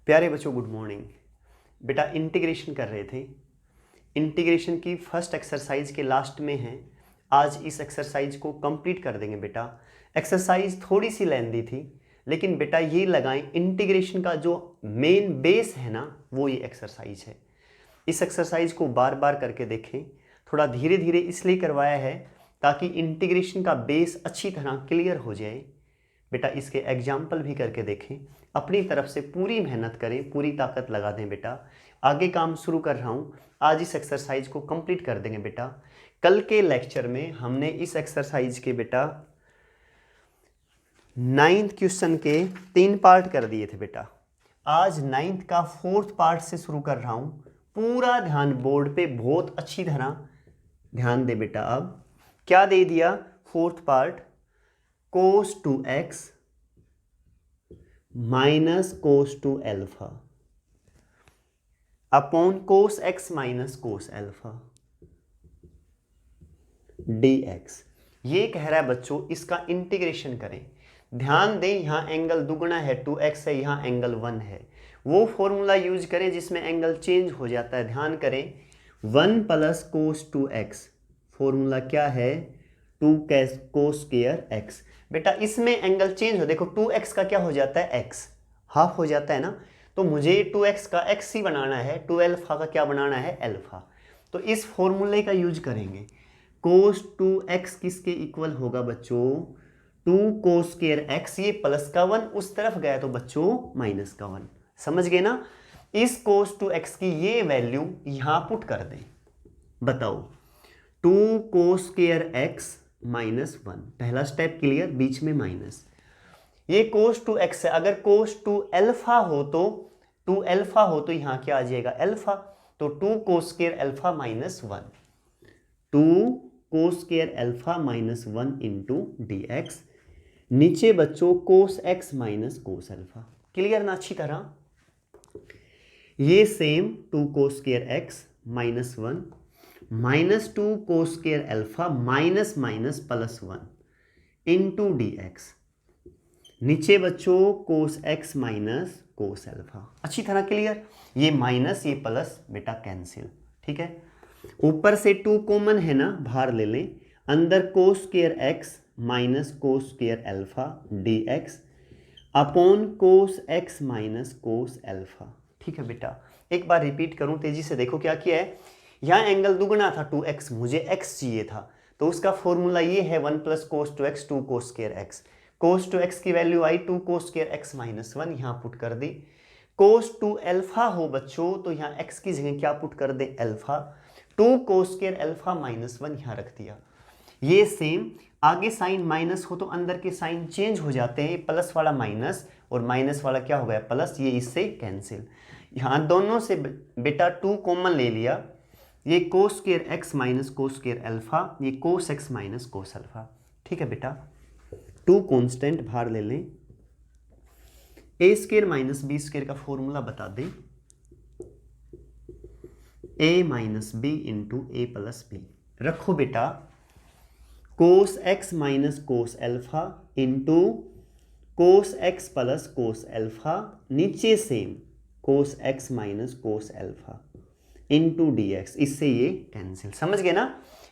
प्यारे बच्चों good morning. बेटा इंटीग्रेशन कर रहे थे। इंटीग्रेशन की फर्स्ट एक्सरसाइज के लास्ट में है। आज इस एक्सरसाइज को कंप्लीट कर देंगे बेटा। एक्सरसाइज थोड़ी सी लेंदी थी, लेकिन बेटा ये लगाएं इंटीग्रेशन का जो मेन बेस है ना, वो ये एक्सरसाइज है। इस एक्सरसाइज को बार बार करके देखें। थोड़ा धीरे धीरे इसलिए करवाया है ताकि इंटीग्रेशन का बेस अच्छी तरह क्लियर हो जाए। बेटा इसके एग्जाम्पल भी करके देखें, अपनी तरफ से पूरी मेहनत करें, पूरी ताकत लगा दें बेटा। आगे काम शुरू कर रहा हूँ, आज इस एक्सरसाइज को कंप्लीट कर देंगे बेटा। कल के लेक्चर में हमने इस एक्सरसाइज के बेटा 9th क्वेश्चन के 3 पार्ट कर दिए थे बेटा। आज 9th का 4th पार्ट से शुरू कर रहा हूँ। पूरा ध्यान बोर्ड पे बहुत अच्छी तरह ध्यान दे बेटा। अब क्या दे दिया? 4th part cos 2x minus cos 2 alpha upon cos x minus cos alpha dx। ये कह रहा है बच्चों इसका इंटीग्रेशन करें। ध्यान दें यहां एंगल दुगना है, 2x है, यहां एंगल 1 है। वो फॉर्मूला यूज करें जिसमें एंगल चेंज हो जाता है। ध्यान करें 1 प्लस cos 2x, फॉर्मूला क्या है? 2 cos स्क्वायर x। बेटा इसमें एंगल चेंज हो, देखो 2x का क्या हो जाता है? x, हाफ हो जाता है ना। तो मुझे 2x का x ही बनाना है, 2 अल्फा का क्या बनाना है? अल्फा। तो इस फॉर्मूले का यूज करेंगे। cos 2x किसके इक्वल होगा बच्चों? 2 cos स्क्वायर x, ये प्लस का 1 उस तरफ गया तो बच्चों माइनस का 1। समझ गए ना? इस cos 2x की ये वैल्यू यहां पुट कर दें। बताओ 2 cos स्क्वायर x माइनस 1, पहला स्टेप क्लियर, बीच में माइनस। ये cos 2x है, अगर cos 2 अल्फा हो तो 2 अल्फा हो तो यहां क्या आ जाएगा? अल्फा। तो 2 cos square alpha minus 1, 2 cos square alpha minus 1 into dx। नीचे बच्चों cos x minus cos alpha. Clear ना अच्छी तरह? ये same 2 cos square x minus 1 minus 2 cos square alpha minus minus plus 1 into dx। नीचे बच्चों cos x minus cos alpha. अच्छी तरह क्लियर? ये माइनस ये प्लस बेटा कैंसिल, ठीक है। ऊपर से 2 कॉमन है ना, बाहर ले लें। अंदर cos square x minus cos square alpha dx upon cos x minus cos alpha. ठीक है बेटा, एक बार रिपीट करूं तेजी से, देखो क्या किया है। यहाँ एंगल दुगना था 2x, मुझे x चाहिए था, तो उसका फॉर्मूला ये है 1 plus cos 2x 2 cos square x। cos 2x की वैल्यू आई 2 cos स्क्वायर x माइनस 1, यहाँ पुट कर दी। cos 2 अल्फा हो बच्चों तो यहाँ x की जगह क्या पुट कर दे? Alpha. 2 cos square alpha minus 1 यहाँ रख दिया। ये सेम आगे साइन माइनस हो तो अंदर के साइन चेंज हो जाते हैं, प्लस वाला माइनस और माइनस वाला क्या हो गया? प्लस। ये इससे कैंसिल। यहाँ दोनों से बेटा 2 कॉमन ले लिया। ये cos square x minus cos square alpha, ये cos x minus cos alpha. ठीक है बेटा, 2 कांस्टेंट बाहर ले लें। a square minus b square का फॉर्मूला बता दें। a minus b into A plus B. रखो बेटा cos x minus cos alpha into cos x plus cos alpha. नीचे same cos x minus cos alpha into dx। इससे ये cancel. समझ गए ना?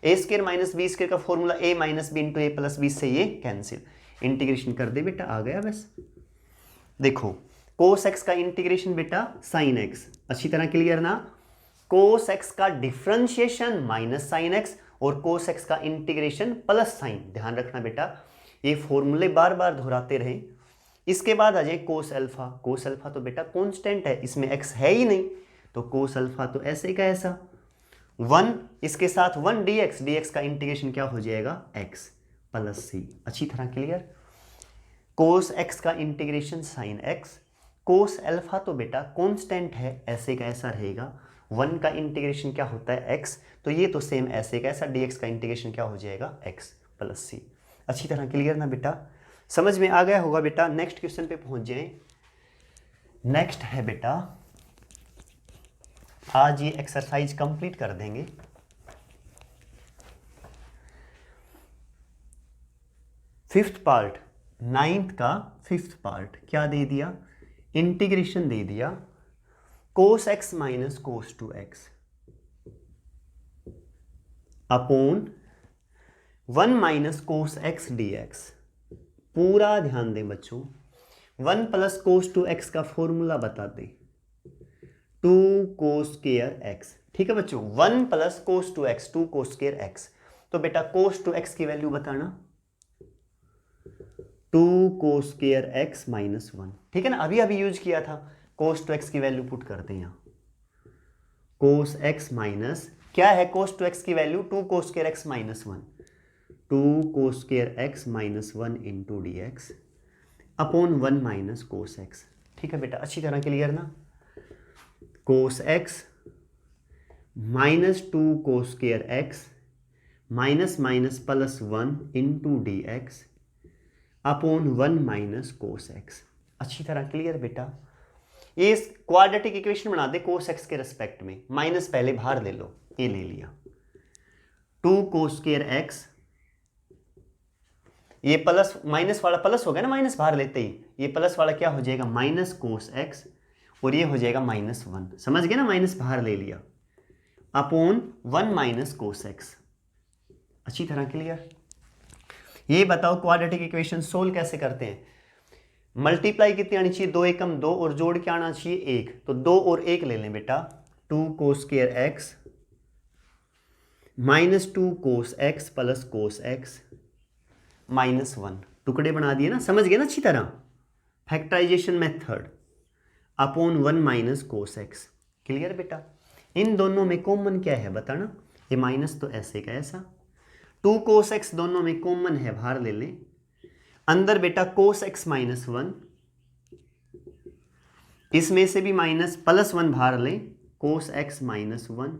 A square minus B square का formula a minus B into A plus B, से ये cancel. Integration कर दे बेटा, आ गया बस। देखो cos x का इंटीग्रेशन बेटा sin x, अच्छी तरह क्लियर ना? cos x का डिफरेंशिएशन माइनस sin x और cos x का इंटीग्रेशन प्लस साइन। ध्यान रखना बेटा, ये फॉर्मूले बार बार दोहराते रहे। इसके बाद आ जाए cos अल्फा। cos अल्फा तो बेटा कांस्टेंट है, इसमें x है ही नहीं, तो cos अल्फा तो ऐसे का ऐसा 1, इसके साथ 1 dx, dx का इंटीग्रेशन क्या हो जाएगा? x plus c। अच्छी तरह क्लियर? cos x का integration sin x। cos alpha तो बेटा कांस्टेंट है, ऐसे का ऐसा रहेगा। 1 का इंटीग्रेशन क्या होता है? x, तो ये तो सेम ऐसे का ऐसा, dx का इंटीग्रेशन क्या हो जाएगा? x plus c। अच्छी तरह क्लियर ना बेटा? समझ में आ गया होगा बेटा। नेक्स्ट क्वेश्चन पे पहुंच जाएं। नेक्स्ट है बेटा, आज ये एक्सरसाइज कंप्लीट कर देंगे। फिफ्थ पार्ट, 9th का 5th पार्ट क्या दे दिया? इंटीग्रेशन दे दिया cos x minus cos 2x upon 1 minus cos X D x. पूरा ध्यान दें बच्चों, 1 प्लस कोस 2x का फॉर्मूला बता दें, 2 कोस स्क्वायर एक्स। ठीक है बच्चों, 1 plus cos 2x, 2 cos square x. तो बेटा कोस 2x की वैल्यू बताना, 2 कोस स्क्वायर एक्स माइनस 1। ठीक है ना, अभी अभी यूज किया था। कोस 2x की वैल्यू पुट करते हैं यहाँ, कोस x माइनस क्या है, कोस 2x की value 2 cos square x minus 1, 2 cos square x minus 1 into D x upon 1 minus cos x. ठीक है बेटा, अच्छी तरह क्लियर ना। Cos x minus 2 cos square x minus minus plus 1 into D x upon 1 minus cos x. अच्छी तरह clear बेटा। ये क्वाड्रेटिक इक्वेशन बना दे कोस एक्स के रेस्पेक्ट में, माइनस पहले बाहर ले लो, ये ले लिया 2 कोस स्क्वायर एक्स, ये प्लस माइनस वाला प्लस हो गया ना, माइनस बाहर लेते ही ये प्लस वाला क्या हो जाएगा, माइनस कोस एक्स, और ये हो जाएगा माइनस 1। समझ गए ना, माइनस बाहर ले लिया अपॉन 1 माइनस कोस एक्स। अच्छी तरह क्लियर। ये बताओ क्वाड्रेटिक इक्वेशन सोल्व कैसे करते हैं। मल्टीप्लाई कितनी आनी चाहिए, 2 एकम 2, और जोड़ क्या आना चाहिए 1। तो 2 और 1 ले लें बेटा, 2 cos square x minus 2 cos x plus cos x minus 1। टुकड़े बना दिए ना, समझ गए ना अच्छी तरह, factorisation method upon 1 minus cos X. Clear बेटा। इन दोनों में कॉमन क्या है बताना, ये माइनस तो ऐसे का ऐसा, 2 कोस एक्स दोनों में कॉमन है, बाहर ले लें, अंदर बेटा कोस एक्स माइनस 1, इसमें से भी माइनस प्लस 1 बाहर लें, cos x minus 1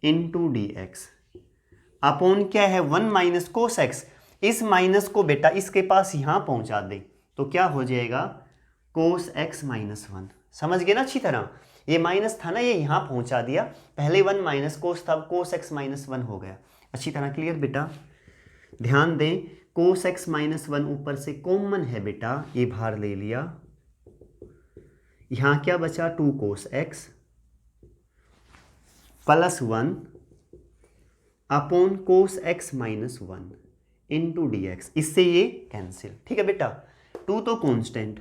into D x upon क्या है 1 माइनस कोस एक्स। इस माइनस को बेटा इसके पास यहां पहुंचा दे तो क्या हो जाएगा, कोस एक्स माइनस 1। समझ गए ना अच्छी तरह, ये माइनस था ना, ये यहां पहुंचा दिया, पहले 1 माइनस कोस था, कोस एक्स माइनस 1 हो गया। अच्छी तरह क्लियर बेटा। ध्यान दें, कोस एक्स माइनस 1 ऊपर से कॉमन है बेटा, ये बाहर ले लिया, यहां क्या बचा 2 cos x plus 1 upon cos x minus 1 into D X. इससे ये कैंसिल। ठीक है बेटा, 2 तो कॉन्स्टेंट,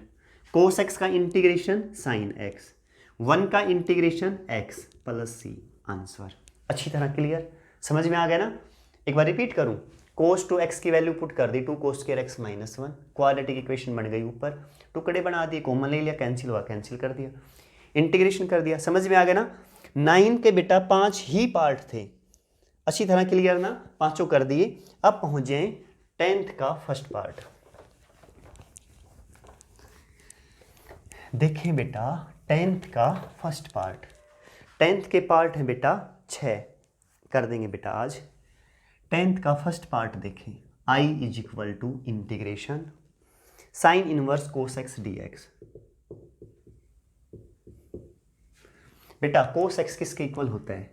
कोस एक्स का इंटीग्रेशन साइन एक्स, 1 का integration x plus C, answer. अच्छी तरह क्लियर, समझ में आ गया ना। एक बार रिपीट करूं, कोस 2x की वैल्यू पुट कर दी, 2 cos square x minus 1, quadratic equation बन गई, ऊपर टुकड़े बना दिए, कॉमन ले लिया, कैंसिल हुआ, कैंसिल कर दिया, इंटीग्रेशन कर दिया। समझ में आ गया ना। 9 के बेटा 5 ही पार्ट थे। अच्छी तरह क्लियर ना, पांचों कर दिए। अब पहुंच जाए 10th का फर्स्ट पार्ट। देखें बेटा 10th का फर्स्ट पार्ट, 10th के पार्ट है बेटा 6, कर देंगे बेटा आज। 10th का फर्स्ट पार्ट देखें, I is equal to integration sine inverse cos X D X. बेटा कोस एक्स किसके इक्वल होता है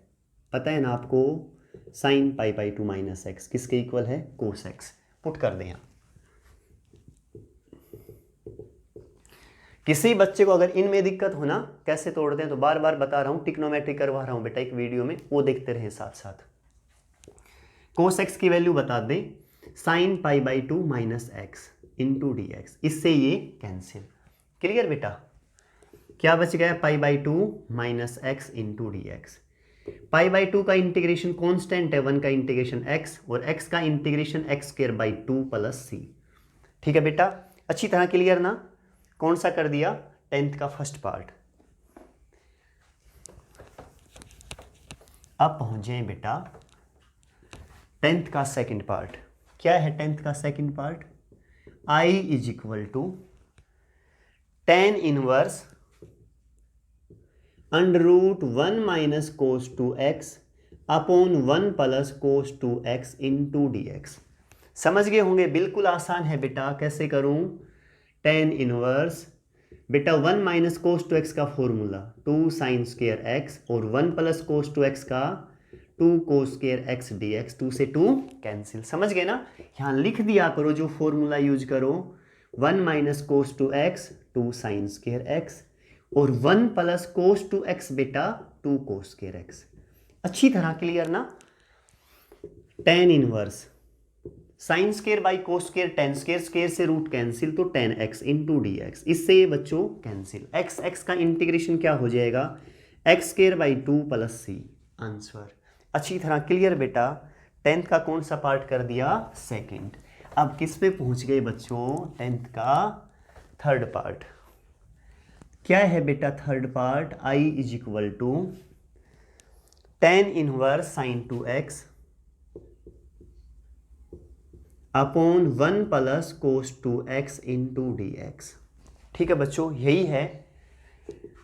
पता है ना आपको, sign pi by 2 minus x किसके इक्वल है, कोस एक्स। पुट कर दें यहाँ। किसी बच्चे को अगर इनमें दिक्कत हो ना, कैसे तोड़ते हैं, तो बार बार बता रहा हूं, टिक्नोमेट्री करवा रहा हूं बेटा एक वीडियो में, वो देखते रहे साथ साथ। कोस एक्स की वैल्यू बता दें, sine pi by 2 minus X into D X, इससे ये कैंसिल। क्लियर बेटा। क्या बच गया, pi by 2 minus X into D X. Pi by 2 का इंटीग्रेशन कॉन्स्टेंट है, 1 का इंटीग्रेशन एक्स, और एक्स का integration X square by 2 plus C. ठीक है बेटा, अच्छी तरह क्लियर ना। कौन सा कर दिया, 10th का फर्स्ट पार्ट। अब पहुंच जाए बेटा 10th का सेकंड पार्ट। क्या है 10th का second part, I is equal to tan inverse under root 1 minus cos 2x upon 1 plus cos 2x into D X. समझ गए होंगे, बिल्कुल आसान है बेटा। कैसे करूं, tan इनवर्स बेटा 1 माइनस कोस 2x का फॉर्मूला 2 साइन स्क्वायर x, और 1 प्लस कोस 2x का 2 कोस स्क्वायर x dx, 2 से 2 कैंसिल। समझ गए ना। यहाँ लिख दिया करो जो फॉर्मूला यूज करो, 1 minus cos 2x 2 sine square x, और 1 प्लस कोस टू एक्स बेटा 2 कोस स्क्वायर एक्स। अच्छी तरह क्लियर ना। Tan inverse sine square by cos square, tan square, square से रूट कैंसिल, तो tan X into D X. इससे ये बच्चों कैंसिल, एक्स एक्स का इंटीग्रेशन क्या हो जाएगा, X square by 2 plus C. Answer अच्छी तरह क्लियर बेटा। टेंथ का कौन सा पार्ट कर दिया, सेकंड। अब किस पे पहुंच गए बच्चों, टेंथ का थर्ड पार्ट। क्या है बेटा third part, I is equal to tan inverse sine 2x upon 1 plus cos 2x into D X. ठीक है बच्चों, यही है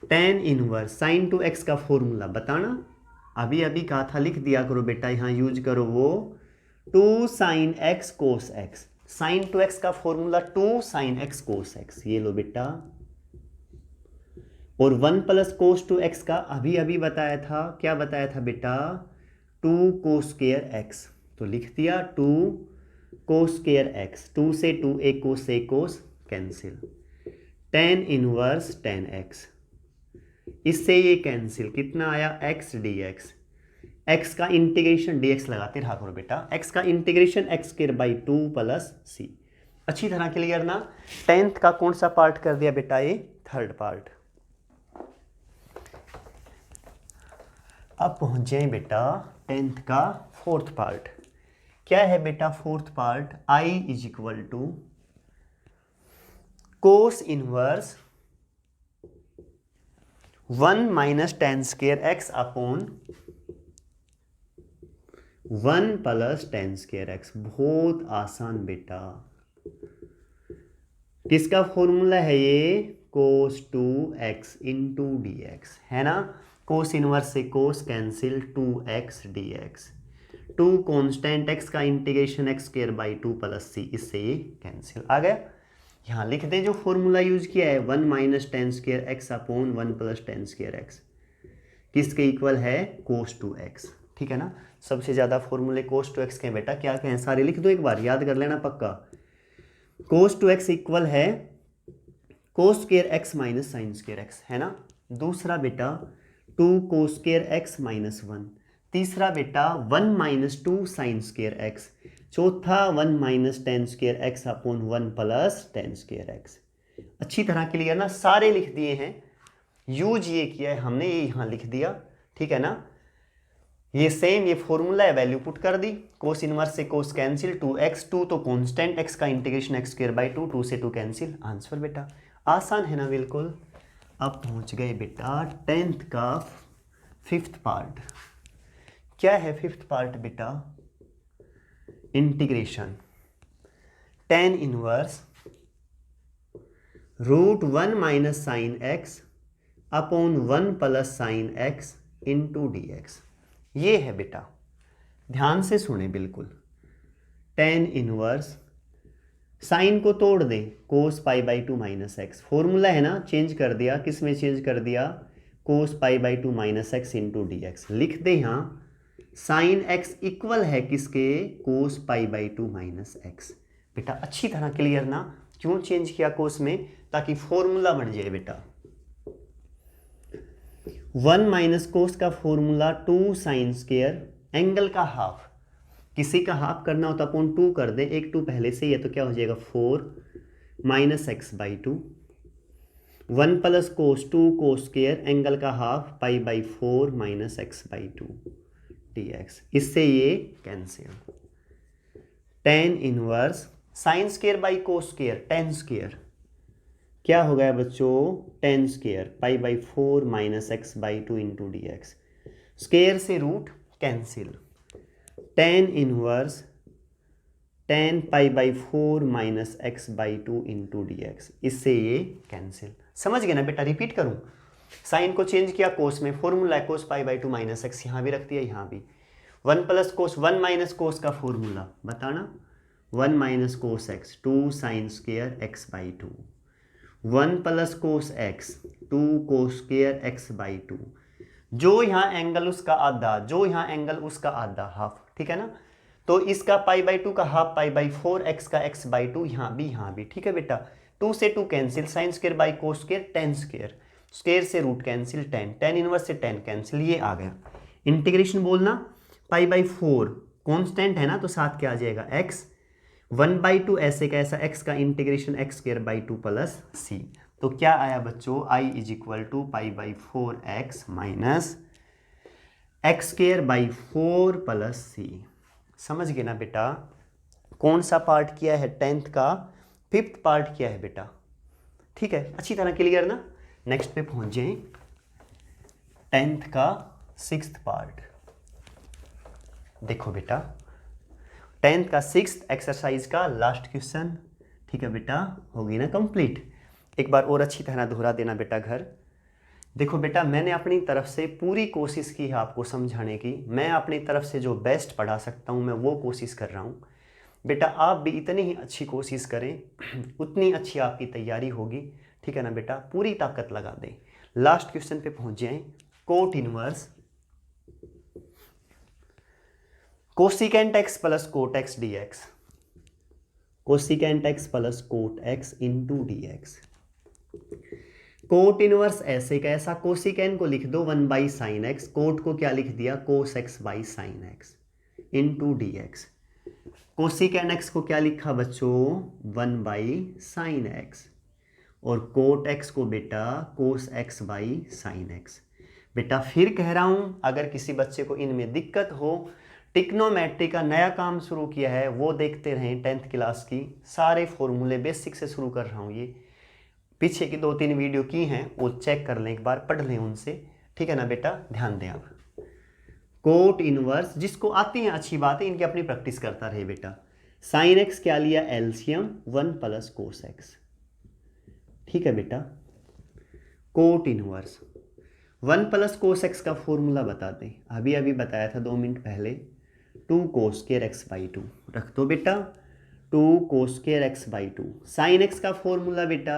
टेन इनवर्स साइन 2x का फॉर्मूला बताना। अभी अभी कहा था, लिख दिया करो बेटा, यहाँ यूज करो वो 2 sine x cos x. Sine 2x का formula 2 sine x cos x, ये लो बेटा। और 1 प्लस कोस 2x का अभी अभी बताया था, क्या बताया था बेटा, 2 कोस स्क्वायर एक्स। तो लिख दिया 2 कोस स्क्वायर एक्स, 2 से 2 एक cos cancel, tan inverse tan X. इससे ये कैंसिल, कितना आया x dx। x का इंटीग्रेशन dx लगाते रहा करो बेटा, x का integration x square by 2 plus C. अच्छी तरह क्लियर ना। टेंथ का कौन सा पार्ट कर दिया बेटा, ये थर्ड पार्ट। अब पहुंच जाए बेटा टेंथ का फोर्थ पार्ट। क्या है बेटा fourth part, i is equal to cos inverse 1 minus ten square x upon 1 plus ten square x. बहुत आसान बेटा। किसका फॉर्मूला है ये, कोस 2x इंटू डी एक्स, है ना। कोस इनवर्स से cos cancel, 2x dx। 2 constant x का integration x square by 2 plus C, इससे ये कैंसिल आ गया। यहाँ लिख दें जो फॉर्मूला यूज किया है, 1 minus ten square x upon 1 plus ten square x, किसके इक्वल है, कोस 2x। ठीक है ना। सबसे ज़्यादा फॉर्मूले कोस 2x के बेटा, क्या कहें सारे लिख दो, एक बार याद कर लेना पक्का। कोस 2x इक्वल है कोस square x minus sine square x, है ना। दूसरा बेटा 2 कोस स्क्वायर एक्स माइनस 1। तीसरा बेटा 1 माइनस 2 साइन स्क्वायर एक्स। चौथा 1 minus ten square x upon 1 plus ten square x. अच्छी तरह क्लियर ना, सारे लिख दिए हैं, यूज ये किया है हमने, ये यहाँ लिख दिया। ठीक है ना। ये सेम ये फॉर्मूला है, वैल्यू पुट कर दी, कोस इनवर्स से कोस कैंसिल, 2x, 2 तो कांस्टेंट x का इंटीग्रेशन x स्क्वायर बाई 2, 2 से 2 कैंसिल। आंसर बेटा आसान है ना बिल्कुल। अब पहुंच गए बेटा टेंथ का फिफ्थ पार्ट। क्या है फिफ्थ पार्ट बेटा, integration ten inverse root 1 minus sine x upon 1 plus sine x into D x. ये है बेटा, ध्यान से सुने बिल्कुल। टेन इनवर्स साइन को तोड़ दें, cos pi by 2 minus X. Formula है ना, चेंज कर दिया, किस में चेंज कर दिया, cos pi by 2 minus X into D X. लिख दे यहाँ साइन एक्स इक्वल है किसके, cos pi by 2 minus X. बेटा अच्छी तरह क्लियर ना, क्यों चेंज किया कोस में, ताकि फॉर्मूला बन जाए बेटा। 1 माइनस कोस का फॉर्मूला 2 साइन स्क्वायर, एंगल का हाफ, किसी का हाफ करना होता अपॉन 2 कर दे, एक 2 पहले से ही है तो क्या हो जाएगा 4 minus X by 2। 1 plus cos 2 cos square, angle का half pi by 4 minus X by 2 dx। इससे ये cancel, tan inverse sine square by cos square, tan square, क्या हो गया बच्चों, tan square pi by 4 minus X by 2 into D X. Square से root cancel, tan inverse tan pi by 4 minus X by 2 into D X. इससे ये cancel. समझ गए ना बेटा, रिपीट करूं, साइन को चेंज किया कोस में, फॉर्मूला है कोस पाई बाई 2 माइनस एक्स, यहाँ भी रख दिया, यहाँ भी 1 प्लस कोस, 1 माइनस कोस का फॉर्मूला बताना, 1 minus cos x 2 sine square X by 2, 1 plus cos x 2 cos square X by 2। जो यहाँ एंगल उसका आधा, जो यहाँ एंगल उसका आधा, हाफ। ठीक है ना। तो इसका पाई बाई 2 का हाफ पाई बाई 4, एक्स का एक्स बाई 2, यहाँ भी ठीक है बेटा। 2 से 2 cancel, sine square by cos square, tan square, square से root cancel, tan, tan inverse से टेन कैंसिल, ये आ गया। इंटीग्रेशन बोलना, पाई बाई 4 कॉन्स्टेंट है ना, तो साथ क्या आ जाएगा x, 1/2 ऐसे का ऐसा x का integration x square by 2 plus c। तो क्या आया बच्चों, i is equal to pi by 4x minus X square by 4 plus C. समझ गए ना बेटा, कौन सा पार्ट किया है, 10th का 5th पार्ट किया है बेटा, ठीक है, अच्छी तरह क्लियर ना। नेक्स्ट पे पहुंच जाए, 10th का 6th पार्ट। देखो बेटा 10th का 6th एक्सरसाइज का लास्ट क्वेश्चन, ठीक है बेटा, होगी ना कंप्लीट। एक बार और अच्छी तरह दोहरा देना बेटा घर। देखो बेटा, मैंने अपनी तरफ से पूरी कोशिश की है आपको समझाने की, मैं अपनी तरफ से जो बेस्ट पढ़ा सकता हूँ मैं वो कोशिश कर रहा हूँ बेटा। आप भी इतनी ही अच्छी कोशिश करें, उतनी अच्छी आपकी तैयारी होगी, ठीक है ना बेटा, पूरी ताकत लगा दें। लास्ट क्वेश्चन पे पहुंच जाएं, cot inverse cosecant x plus cot x D x, cosecant x plus cot x into D X. Cot inverse ऐसे कैसा, कोसिकेंट को लिख दो 1 बाई साइन एक्स, कोट को क्या लिख दिया, कोस X by sine x into D x. Cosecant x को क्या लिखा बच्चों, 1 बाई साइन एक्स, और कोट एक्स को बेटा cos X by sine x. बेटा फिर कह रहा हूँ, अगर किसी बच्चे को इनमें दिक्कत हो, ट्रिग्नोमेट्री का नया काम शुरू किया है वो देखते रहें, 10th क्लास की सारे फॉर्मूले बेसिक से शुरू कर रहा हूँ, ये पीछे की 2-3 वीडियो की हैं वो चेक कर लें, एक बार पढ़ लें उनसे, ठीक है ना बेटा, ध्यान दें आप। कोट इनवर्स जिसको आती है अच्छी बात है, इनकी अपनी प्रैक्टिस करता रहे बेटा। साइन एक्स क्या लिया, एलसीएम 1 प्लस कोस एक्स, ठीक है बेटा। Cot inverse 1 plus cos x का फॉर्मूला बता दें, अभी अभी बताया था 2 मिनट पहले, 2 कोस स्क्वायर एक्स बाई 2 रख दो बेटा, 2 cos square X by 2। Sine X का फॉर्मूला बेटा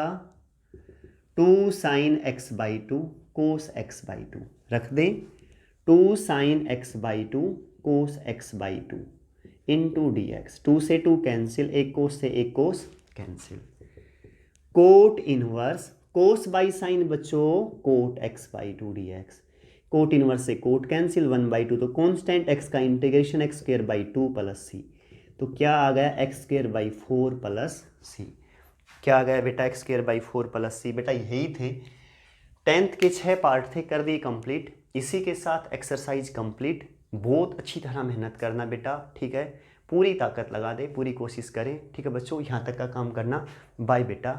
2 sine X by 2 cos X by 2 रख दें, 2 sine X by 2 cos X by 2 into D X. 2 से 2 कैंसिल, एक कोस से एक cos cancel. Cot inverse cos by sine बच्चों cot X by 2 D X, cot inverse से cot cancel, 1/2 तो constant X का integration X square by 2 plus सी। तो क्या आ गया, एक्स स्क्वायर बाई 4 प्लस सी। क्या आ गया बेटा, एक्स स्क्वायर बाई 4 प्लस सी। बेटा यही थे 10th के 6 पार्ट थे, कर दिए कंप्लीट। इसी के साथ एक्सरसाइज कंप्लीट। बहुत अच्छी तरह मेहनत करना बेटा, ठीक है, पूरी ताकत लगा दे, पूरी कोशिश करें, ठीक है बच्चों, यहाँ तक का काम करना। बाय बेटा।